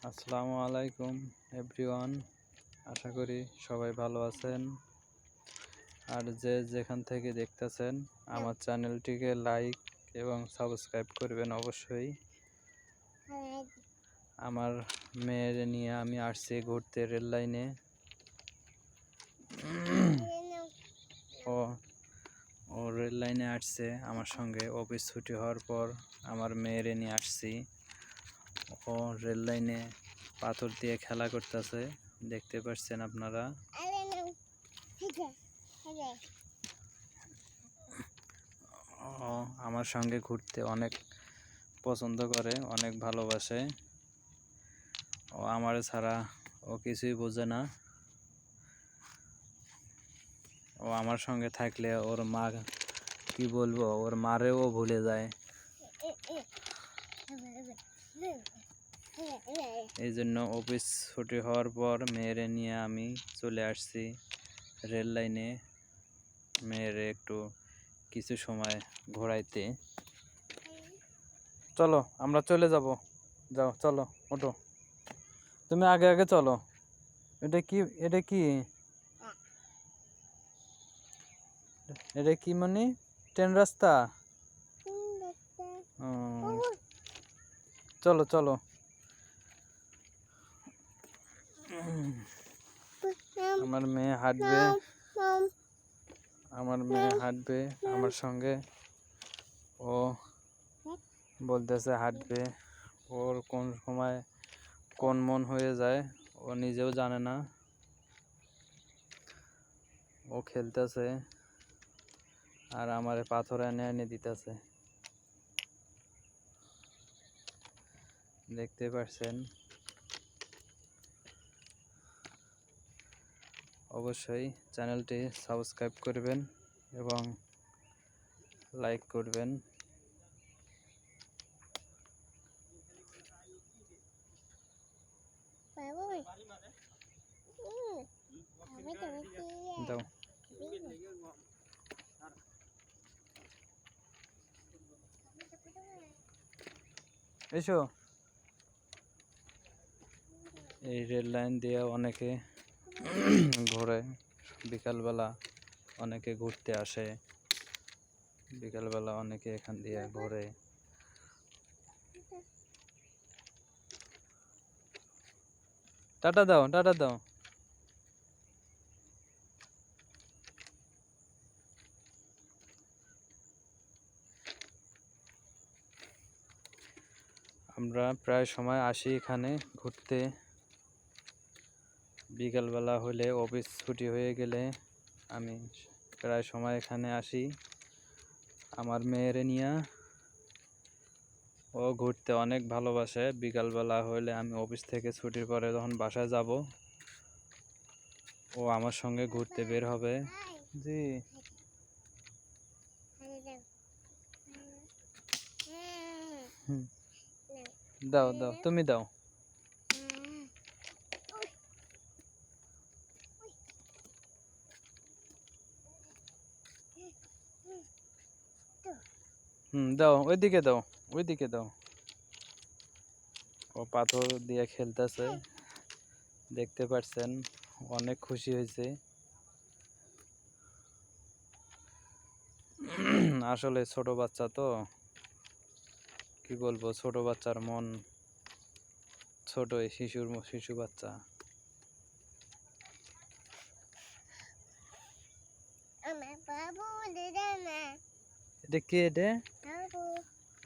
আসসালামু আলাইকুম এভরিওয়ান। আশা করি সবাই ভালো আছেন। আর যে যেখান থেকে দেখতেছেন আমার চ্যানেলটিকে লাইক এবং সাবস্ক্রাইব করবেন অবশ্যই। আমার মেয়ের নিয়ে আমি আসছি ঘুরতে রেল লাইনে। ও ও রেল লাইনে আসছে আমার সঙ্গে। অফিস ছুটি হওয়ার পর আমার মেয়ের নিয়ে আসছি। ও রেল লাইনে পাথর দিয়ে খেলা করতেছে, দেখতে পাচ্ছেন আপনারা। ও আমার সঙ্গে ঘুরতে অনেক পছন্দ করে, অনেক ভালোবাসে। ও আমার ছাড়া ও কিছুই বোঝে না। ও আমার সঙ্গে থাকলে ওর মা, কি বলবো, ওর মারেও ভুলে যায়। এই জন্য অফিস ছুটি হওয়ার পর মেয়েরে নিয়ে আমি চলে আসছি রেল লাইনে, মেয়েরে একটু কিছু সময় ঘোরাইতে। চলো আমরা চলে যাব। যাও চলো, ওঠো, তুমি আগে আগে চলো। এটা কি, এটা কি, এটা কি মানে ট্রেন রাস্তা? চলো চলো। আমার মেয়ে হাঁটবে, আমার মেয়ে হাঁটবে আমার সঙ্গে। ও বলতেছে হাঁটবে। ওর কোন সময় কোন মন হয়ে যায় ও নিজেও জানে না। ও খেলতেছে আর আমারে পাথর এনে এনে দিতেছে, দেখতে পাচ্ছেন। অবশ্যই চ্যানেলটি সাবস্ক্রাইব করবেন এবং লাইক করবেন। দাও। এসো। এই রেল লাইন দিয়ে অনেকে ঘোরে, বিকালবেলা অনেকে ঘুরতে আসে, বিকালবেলা অনেকে এখান দিয়ে ঘোরে। টাটা দাও, টাটা দাও। আমরা প্রায় সময় আসি এখানে ঘুরতে। বিকালবেলা হলে অফিস ছুটি হয়ে গেলে আমি প্রায় সময় এখানে আসি আমার মেয়ের নিয়ে। ও ঘুরতে অনেক ভালোবাসে। বিকালবেলা হলে আমি অফিস থেকে ছুটির পরে যখন বাসায় যাব, ও আমার সঙ্গে ঘুরতে বের হবে। জি, দাও দাও, তুমি দাও। দাও, ওইদিকে দাও, ওইদিকে দাও। ও পাথর দিয়ে খেলতেছে, দেখতে পাচ্ছেন। অনেক খুশি হয়েছে। আসলে ছোট বাচ্চা তো, কি বলবো, ছোট বাচ্চার মন ছোট, শিশু বাচ্চা। এটা কে?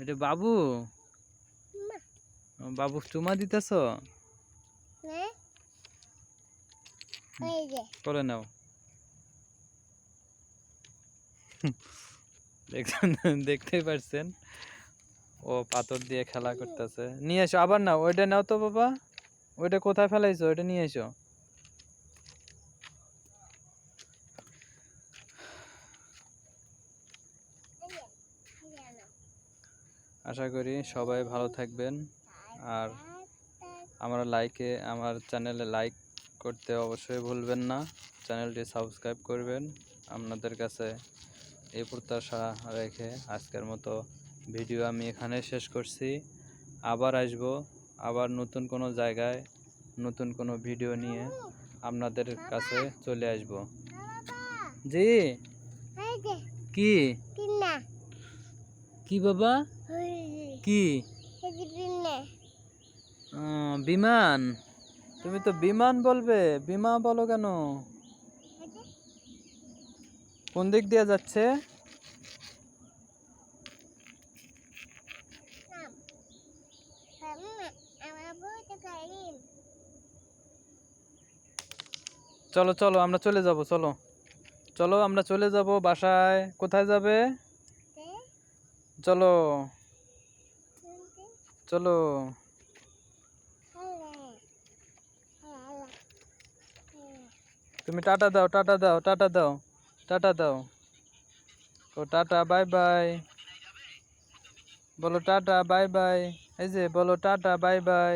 এটা বাবু? বাবু চুমা দিতেছ? করে নাও। দেখতেই পারছেন ও পাথর দিয়ে খেলা করতেছে। নিয়ে এসো আবার, নাও ওইটা, নাও তো বাবা। ওইটা কোথায় ফেলাইছো? ওইটা নিয়ে এসো। আশা করি সবাই ভালো থাকবেন। আর আমার চ্যানেলে লাইক করতে অবশ্যই ভুলবেন না। চ্যানেলটি সাবস্ক্রাইব করবেন। আপনাদের কাছে এই প্রত্যাশা রেখে আজকের মতো ভিডিও আমি এখানে শেষ করছি। আবার আসবো আবার নতুন কোনো জায়গায় নতুন কোনো ভিডিও নিয়ে আপনাদের কাছে চলে আসব। জি কি কি বাবা কি বিমান? তুমি তো বিমান বলবে, বিমা বলো কেন? কোন দিক দিয়ে যাচ্ছে? চলো চলো আমরা চলে যাব, চলো চলো আমরা চলে যাব বাসায়। কোথায় যাবে? চলো চলো। তুমি টাটা দাও, টাটা দাও, টাটা দাও, টাটা দাও। ও টাটা বাই বাই বলো, টাটা বাই বাই। এই যে বলো টাটা বাই বাই।